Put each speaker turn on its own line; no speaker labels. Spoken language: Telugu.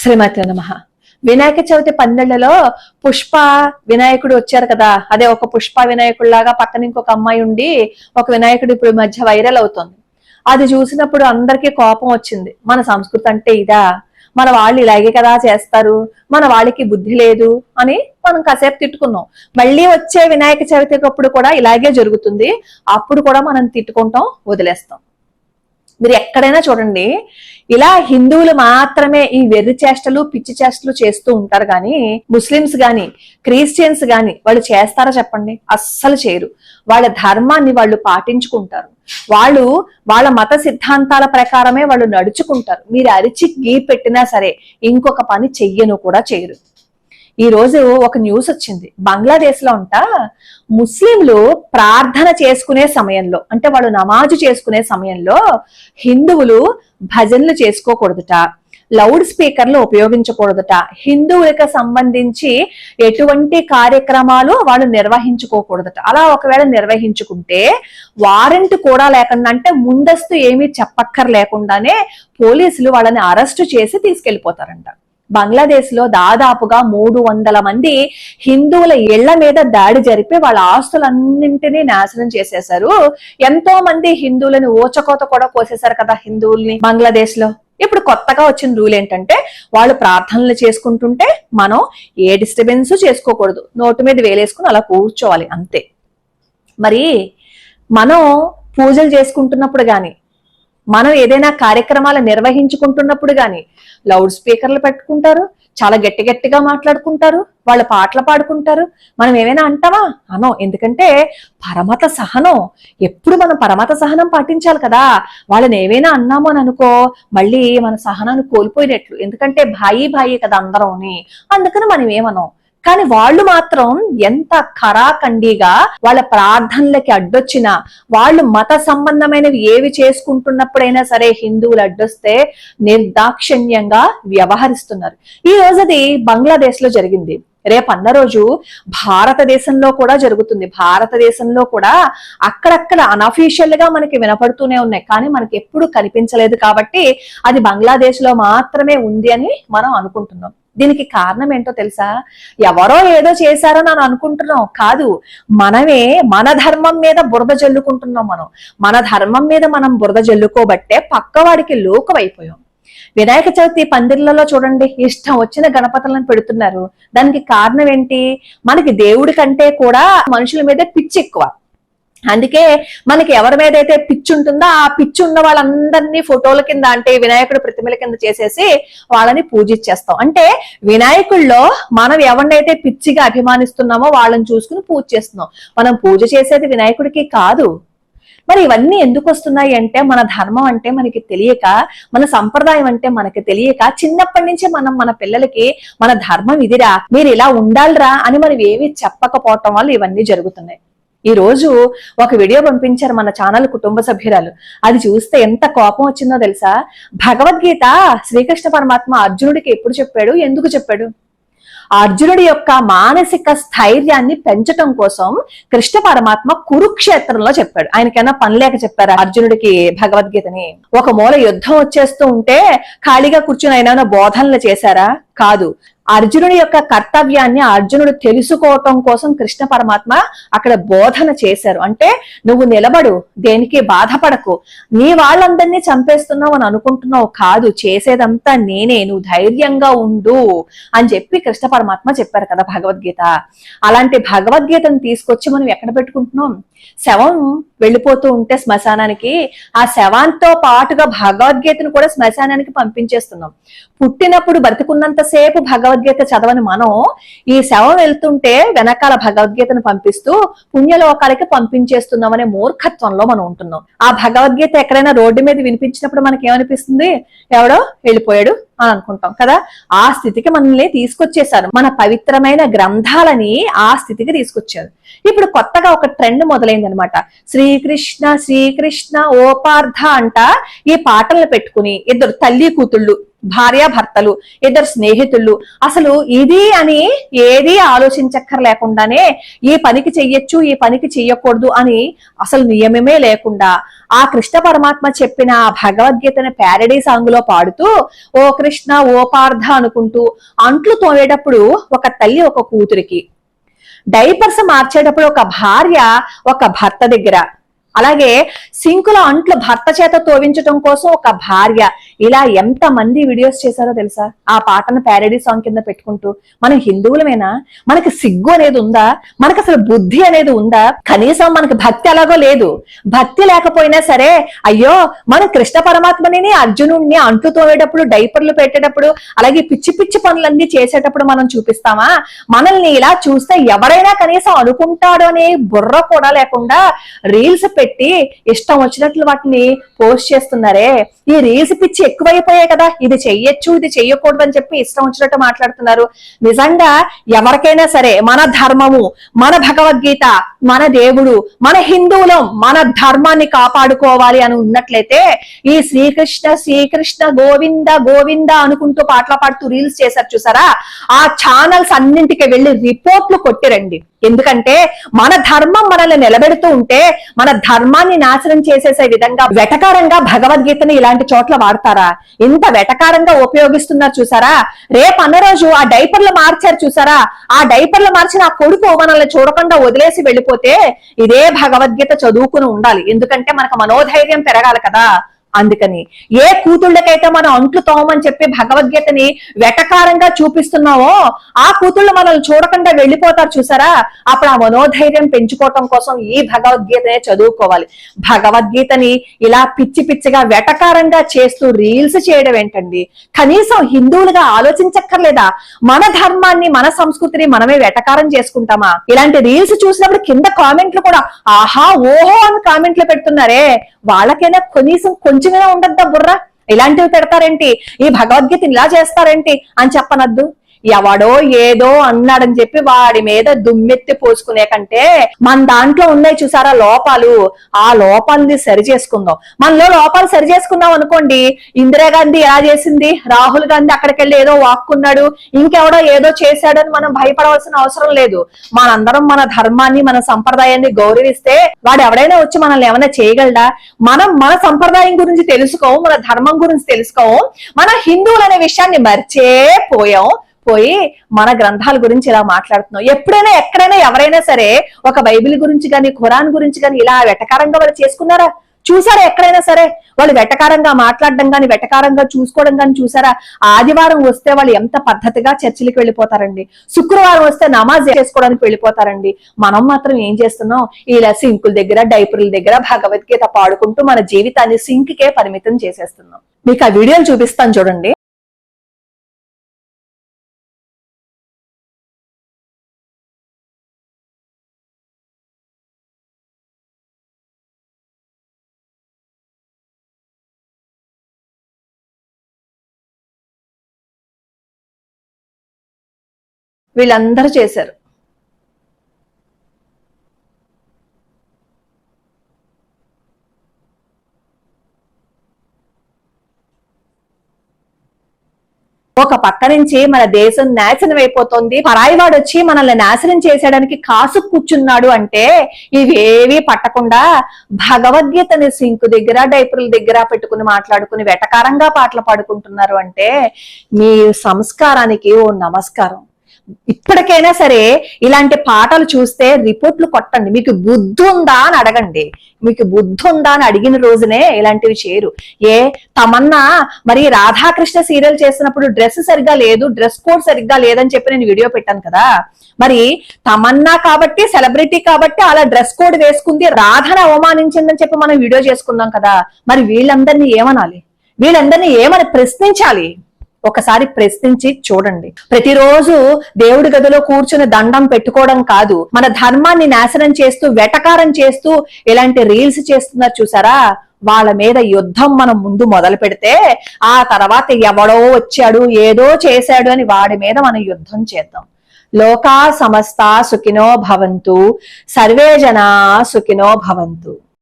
శ్రీమతి నమః. వినాయక చవితి పందిళ్లలో పుష్ప వినాయకుడు వచ్చారు కదా, అదే ఒక పుష్ప వినాయకుడిలాగా పక్కన ఇంకొక అమ్మాయి ఉండి ఒక వినాయకుడు ఇప్పుడు మధ్య వైరల్ అవుతుంది. అది చూసినప్పుడు అందరికీ కోపం వచ్చింది. మన సంస్కృతి అంటే ఇదా, మన వాళ్ళు ఇలాగే కదా చేస్తారు, మన వాళ్ళకి బుద్ధి లేదు అని మనం కాసేపు తిట్టుకున్నాం. మళ్ళీ వచ్చే వినాయక చవితి అప్పుడు కూడా ఇలాగే జరుగుతుంది. అప్పుడు కూడా మనం తిట్టుకుంటాం, వదిలేస్తాం. మీరు ఎక్కడైనా చూడండి, ఇలా హిందువులు మాత్రమే ఈ వెర్రి చేష్టలు పిచ్చి చేష్టలు చేస్తూ ఉంటారు కానీ ముస్లిమ్స్ గాని క్రిస్టియన్స్ గాని వాళ్ళు చేస్తారా చెప్పండి? అస్సలు చేయరు. వాళ్ళ ధర్మాన్ని వాళ్ళు పాటించుకుంటారు. వాళ్ళు వాళ్ళ మత సిద్ధాంతాల ప్రకారమే వాళ్ళు నడుచుకుంటారు. మీరు అరిచి గీ పెట్టినా సరే ఇంకొక పని చెయ్యను కూడా చేయరు. ఈ రోజు ఒక న్యూస్ వచ్చింది. బంగ్లాదేశ్ లో ముస్లింలు ప్రార్థన చేసుకునే సమయంలో, అంటే వాళ్ళు నమాజు చేసుకునే సమయంలో హిందువులు భజనలు చేసుకోకూడదుట, లౌడ్ స్పీకర్లు ఉపయోగించకూడదుట, హిందువులకు సంబంధించి ఎటువంటి కార్యక్రమాలు వాళ్ళు నిర్వహించుకోకూడదుట. అలా ఒకవేళ నిర్వహించుకుంటే వారెంట్ కూడా లేకుండా, అంటే ముందస్తు ఏమీ చెప్పక్కర్ లేకుండానే పోలీసులు వాళ్ళని అరెస్టు చేసి తీసుకెళ్లిపోతారంట. బంగ్లాదేశ్ లో దాదాపుగా 300 మంది హిందువుల ఇళ్ల మీద దాడి జరిపి వాళ్ళ ఆస్తులన్నింటినీ నాశనం చేసేశారు. ఎంతో మంది హిందువులని ఓచకోత కూడా కోసేశారు కదా హిందువుల్ని బంగ్లాదేశ్ లో. ఇప్పుడు కొత్తగా వచ్చిన రూల్ ఏంటంటే, వాళ్ళు ప్రార్థనలు చేసుకుంటుంటే మనం ఏ డిస్టర్బెన్స్ చేసుకోకూడదు, నోటు మీద వేలేసుకుని అలా కూర్చోవాలి అంతే. మరి మనం పూజలు చేసుకుంటున్నప్పుడు గాని, మనం ఏదైనా కార్యక్రమాలు నిర్వహించుకుంటున్నప్పుడు గాని లౌడ్ స్పీకర్లు పెట్టుకుంటారు, చాలా గట్టి గట్టిగా మాట్లాడుకుంటారు, వాళ్ళ పాటలు పాడుకుంటారు. మనం ఏమైనా అంటామా? అనం. ఎందుకంటే పరమత సహనం, ఎప్పుడు మనం పరమత సహనం పాటించాలి కదా. వాళ్ళని ఏమైనా అన్నాము అని అనుకో, మళ్ళీ మన సహనాన్ని కోల్పోయినట్లు. ఎందుకంటే భాయి భాయి కదా అందరం, అందుకని మనం ఏమనం. కానీ వాళ్ళు మాత్రం ఎంత ఖరాఖండిగా వాళ్ళ ప్రార్థనలకి అడ్డొచ్చినా, వాళ్ళు మత సంబంధమైనవి ఏవి చేసుకుంటున్నప్పుడైనా సరే హిందువులు అడ్డొస్తే నిర్దాక్షిణ్యంగా వ్యవహరిస్తున్నారు. ఈ రోజు అది బంగ్లాదేశ్ లో జరిగింది. రేపన్న రోజు భారతదేశంలో కూడా జరుగుతుంది. భారతదేశంలో కూడా అక్కడక్కడ అనఫీషియల్ గా మనకి వినపడుతూనే ఉన్నాయి, కానీ మనకి ఎప్పుడు కనిపించలేదు. కాబట్టి అది బంగ్లాదేశ్ లో మాత్రమే ఉంది అని మనం అనుకుంటున్నాం. దీనికి కారణం ఏంటో తెలుసా? ఎవరో ఏదో చేశారో అని అనుకుంటున్నాం కాదు, మనమే మన ధర్మం మీద బురద జల్లుకుంటున్నాం. మన ధర్మం మీద మనం బురద జల్లుకోబట్టే పక్కవాడికి లోకమైపోయాం. వినాయక చవితి పందిర్లలో చూడండి, ఇష్టం వచ్చిన గణపతులను పెడుతున్నారు. దానికి కారణం ఏంటి? మనకి దేవుడి కంటే కూడా మనుషుల మీద పిచ్చి ఎక్కువ. అందుకే మనకి ఎవరి మీద అయితే పిచ్చి ఉంటుందో ఆ పిచ్చి ఉన్న వాళ్ళందరినీ ఫోటోల కింద, అంటే వినాయకుడు ప్రతిమల కింద చేసేసి వాళ్ళని పూజించేస్తాం. అంటే వినాయకుల్లో మనం ఎవరినైతే పిచ్చిగా అభిమానిస్తున్నామో వాళ్ళని చూసుకుని పూజ చేస్తున్నాం. మనం పూజ చేసేది వినాయకుడికి కాదు. మరి ఇవన్నీ ఎందుకు వస్తున్నాయి అంటే, మన ధర్మం అంటే మనకి తెలియక, మన సంప్రదాయం అంటే మనకి తెలియక, చిన్నప్పటి నుంచి మనం మన పిల్లలకి మన ధర్మం ఇదిరా, మీరు ఇలా ఉండాలిరా అని మనం ఏమీ చెప్పకపోవటం వల్ల ఇవన్నీ జరుగుతున్నాయి. ఈ రోజు ఒక వీడియో పంపించారు మన ఛానల్ కుటుంబ సభ్యురాలు. అది చూస్తే ఎంత కోపం వచ్చిందో తెలుసా? భగవద్గీత శ్రీకృష్ణ పరమాత్మ అర్జునుడికి ఎప్పుడు చెప్పాడు, ఎందుకు చెప్పాడు? అర్జునుడి యొక్క మానసిక స్థైర్యాన్ని పెంచటం కోసం కృష్ణ పరమాత్మ కురుక్షేత్రంలో చెప్పాడు. ఆయనకైనా పని లేక చెప్పారా అర్జునుడికి భగవద్గీతని? ఒక మూల యుద్ధం వచ్చేస్తూ ఉంటే ఖాళీగా కూర్చుని ఆయన బోధనలు చేశారా? కాదు. అర్జునుడి యొక్క కర్తవ్యాన్ని అర్జునుడు తెలుసుకోవటం కోసం కృష్ణ పరమాత్మ అక్కడ బోధన చేశారు. అంటే నువ్వు నిలబడు, దేనికి బాధపడకు, నీ వాళ్ళందరినీ చంపేస్తున్నావు అని అనుకుంటున్నావు కాదు, చేసేదంతా నేనే, నువ్వు ధైర్యంగా ఉండు అని చెప్పి కృష్ణ పరమాత్మ చెప్పారు కదా భగవద్గీత. అలాంటి భగవద్గీతను తీసుకొచ్చి మనం ఎక్కడ పెట్టుకుంటున్నాం? శవం వెళ్ళిపోతూ ఉంటే శ్మశానానికి, ఆ శవాంతో పాటుగా భగవద్గీతను కూడా శ్మశానానికి పంపించేస్తున్నాం. పుట్టినప్పుడు బతికున్నంతసేపు భగవద్గీత చదవని మనం ఈ శవం వెళ్తుంటే వెనకాల భగవద్గీతను పంపిస్తూ పుణ్యలోకాలకి పంపించేస్తున్నాం అనే మూర్ఖత్వంలో మనం ఉంటున్నాం. ఆ భగవద్గీత ఎక్కడైనా రోడ్డు మీద వినిపించినప్పుడు మనకి ఏమనిపిస్తుంది? ఎవడో వెళ్ళిపోయాడు అని అనుకుంటాం కదా. ఆ స్థితికి మనల్ని తీసుకొచ్చేసారు. మన పవిత్రమైన గ్రంథాలని ఆ స్థితికి తీసుకొచ్చారు. ఇప్పుడు కొత్తగా ఒక ట్రెండ్ మొదలైందనమాట. శ్రీకృష్ణ శ్రీకృష్ణ ఓ పార్థ అంట ఈ పాటలను పెట్టుకుని ఇద్దరు తల్లి కూతుళ్ళు, భార్యాభర్తలు, ఇద్దరు స్నేహితులు అసలు ఇది అని ఏది ఆలోచించక్కర్లేకుండానే ఈ పనికి చెయ్యొచ్చు, ఈ పనికి చెయ్యకూడదు అని అసలు నియమమే లేకుండా ఆ కృష్ణ పరమాత్మ చెప్పిన భగవద్గీతని ప్యారడీ సాంగ్ లో పాడుతూ ఓ కృష్ణ కృష్ణ ఓ పార్థ అనుకుంటూ అంట్లు తోమేటప్పుడు ఒక తల్లి ఒక కూతురికి, డైపర్స్ మార్చేటప్పుడు ఒక భార్య ఒక భర్త దగ్గర, అలాగే సింకులో అంట్లు భర్త చేత తోవించటం కోసం ఒక భార్య, ఇలా ఎంత మంది వీడియోస్ చేశారో తెలుసా? ఆ పాటను ప్యారడీ సాంగ్ కింద పెట్టుకుంటూ. మనం హిందువులమేనా? మనకి సిగ్గు అనేది ఉందా? మనకు అసలు బుద్ధి అనేది ఉందా? కనీసం మనకి భక్తి అలాగో లేదు. భక్తి లేకపోయినా సరే అయ్యో మనం కృష్ణ పరమాత్మని అర్జునుడిని అంట్లు తోవేటప్పుడు, డైపర్లు పెట్టేటప్పుడు, అలాగే పిచ్చి పిచ్చి పనులన్నీ చేసేటప్పుడు మనం చూపిస్తామా? మనల్ని ఇలా చూస్తే ఎవరైనా కనీసం అనుకుంటాడు అనే బుర్ర కూడా లేకుండా రీల్స్ పెట్టి ఇష్టం వచ్చినట్లు వాటిని పోస్ట్ చేస్తున్నారే. ఈ రీల్స్ పిచ్చి ఎక్కువైపోయాయి కదా, ఇది చెయ్యొచ్చు ఇది చెయ్యకూడదు అని చెప్పి ఇష్టం వచ్చినట్టు మాట్లాడుతున్నారు. నిజంగా ఎవరికైనా సరే మన ధర్మము, మన భగవద్గీత, మన దేవుడు, మన హిందువులం మన ధర్మాన్ని కాపాడుకోవాలి అని ఉన్నట్లయితే ఈ శ్రీకృష్ణ శ్రీకృష్ణ గోవింద గోవింద అనుకుంటూ పాటలు పాడుతూ రీల్స్ చేశారు చూసారా, ఆ ఛానల్స్ అన్నింటికి వెళ్ళి రిపోర్ట్లు కొట్టిరండి. ఎందుకంటే మన ధర్మం మనల్ని నిలబెడుతూ ఉంటే మన ధర్మాన్ని నాశనం చేసేసే విధంగా వెటకారంగా భగవద్గీతని ఇలాంటి చోట్ల వాడతారా? ఇంత వెటకారంగా ఉపయోగిస్తున్నారు చూసారా. రేపు అన్న రోజు ఆ డైపర్లు మార్చారు చూసారా, ఆ డైపర్లు మార్చిన ఆ కొడుకు మనల్ని చూడకుండా వదిలేసి వెళ్ళిపోతే ఇదే భగవద్గీత చదువుకుని ఉండాలి. ఎందుకంటే మనకు మనోధైర్యం పెరగాలి కదా. అందుకని ఏ కూతుళ్ళకైతే మనం అంట్లు తోమని చెప్పి భగవద్గీతని వెటకారంగా చూపిస్తున్నామో ఆ కూతుళ్ళు మనల్ని చూడకుండా వెళ్ళిపోతారు చూసారా. అప్పుడు ఆ మనోధైర్యం పెంచుకోవటం కోసం ఈ భగవద్గీతనే చదువుకోవాలి. భగవద్గీతని ఇలా పిచ్చి పిచ్చిగా వెటకారంగా చేస్తూ రీల్స్ చేయడం ఏంటండి? కనీసం హిందువులుగా ఆలోచించక్కర్లేదా? మన ధర్మాన్ని మన సంస్కృతిని మనమే వెటకారం చేసుకుంటామా? ఇలాంటి రీల్స్ చూసినప్పుడు కింద కామెంట్లు కూడా ఆహా ఓహో అని కామెంట్లు పెడుతున్నారే, వాళ్ళకైనా కనీసం కొంచెమైనా ఉండద్దా బుర్ర? ఇలాంటివి పెడతారేంటి, ఈ భగవద్గీత ఇలా చేస్తారేంటి అని చెప్పనద్దు. ఎవడో ఏదో అన్నాడని చెప్పి వాడి మీద దుమ్మెత్తి పోసుకునే కంటే మన దాంట్లో ఉన్నాయి చూసారా లోపాలు, ఆ లోపాలని సరి చేసుకుందాం. మనలో లోపాలు సరి చేసుకున్నాం అనుకోండి, ఇందిరాగాంధీ ఎలా చేసింది, రాహుల్ గాంధీ అక్కడికి వెళ్ళి ఏదో వాక్కున్నాడు, ఇంకెవడో ఏదో చేశాడు అని మనం భయపడవలసిన అవసరం లేదు. మనందరం మన ధర్మాన్ని మన సంప్రదాయాన్ని గౌరవిస్తే వాడు ఎవడైనా వచ్చి మనల్ని ఏమైనా చేయగలడా? మనం మన సంప్రదాయం గురించి తెలుసుకోం, మన ధర్మం గురించి తెలుసుకోం, మన హిందువులు అనే విషయాన్ని పోయి మన గ్రంథాల గురించి ఇలా మాట్లాడుతున్నాం. ఎప్పుడైనా ఎక్కడైనా ఎవరైనా సరే ఒక బైబిల్ గురించి కానీ ఖురాన్ గురించి కానీ ఇలా వెటకారంగా వాళ్ళు చేసుకున్నారా? చూసారా? ఎక్కడైనా సరే వాళ్ళు వెటకారంగా మాట్లాడడం కానీ వెటకారంగా చూసుకోవడం కానీ చూసారా? ఆదివారం వస్తే వాళ్ళు ఎంత పద్ధతిగా చర్చిలకు వెళ్ళిపోతారండి, శుక్రవారం వస్తే నమాజ్ చేసుకోవడానికి వెళ్ళిపోతారండి. మనం మాత్రం ఏం చేస్తున్నాం? ఇలా సింకుల దగ్గర డైపర్ల దగ్గర భగవద్గీత పాడుకుంటూ మన జీవితాన్ని సింక్కే పరిమితం చేసేస్తున్నాం. మీకు ఆ వీడియోలు చూపిస్తాను చూడండి. వీళ్ళందరూ చేశారు. ఒక పక్క నుంచి మన దేశం నాశనం అయిపోతుంది, పరాయివాడు వచ్చి మనల్ని నాశనం చేసేయడానికి కాసు కూర్చున్నాడు అంటే ఇవేవి పట్టకుండా భగవద్గీతని సింకు దగ్గర డైపర్ల దగ్గర పెట్టుకుని మాట్లాడుకుని వెటకారంగా పాటలు పాడుకుంటున్నారు అంటే మీ సంస్కారానికి ఓ నమస్కారం. ఇప్పటికైనా సరే ఇలాంటి పాటలు చూస్తే రిపోర్ట్లు కొట్టండి. మీకు బుద్ధి ఉందా అని అడగండి. మీకు బుద్ధి ఉందా అని అడిగిన రోజునే ఇలాంటివి చేయరు. తమన్నా మరి రాధాకృష్ణ సీరియల్ చేసినప్పుడు డ్రెస్ సరిగ్గా లేదు, డ్రెస్ కోడ్ సరిగ్గా లేదని చెప్పి నేను వీడియో పెట్టాను కదా. మరి తమన్నా కాబట్టి సెలబ్రిటీ కాబట్టి అలా డ్రెస్ కోడ్ వేసుకుంది, రాధను అవమానించిందని చెప్పి మనం వీడియో చేసుకున్నాం కదా. మరి వీళ్ళందరినీ ఏమనాలి? వీళ్ళందరినీ ఏమని ప్రశ్నించాలి? ఒకసారి ప్రశ్నించి చూడండి. ప్రతిరోజు దేవుడి గదిలో కూర్చుని దండం పెట్టుకోవడం కాదు, మన ధర్మాన్ని నాశనం చేస్తూ వెటకారం చేస్తూ ఇలాంటి రీల్స్ చేస్తున్నారు చూసారా, వాళ్ళ మీద యుద్ధం మనం ముందు మొదలు పెడితే ఆ తర్వాత ఎవడో వచ్చాడు ఏదో చేశాడు అని వాడి మీద మనం యుద్ధం చేద్దాం. లోకా సమస్త సుఖినో భవంతు, సర్వే జనా సుఖినో భవంతు.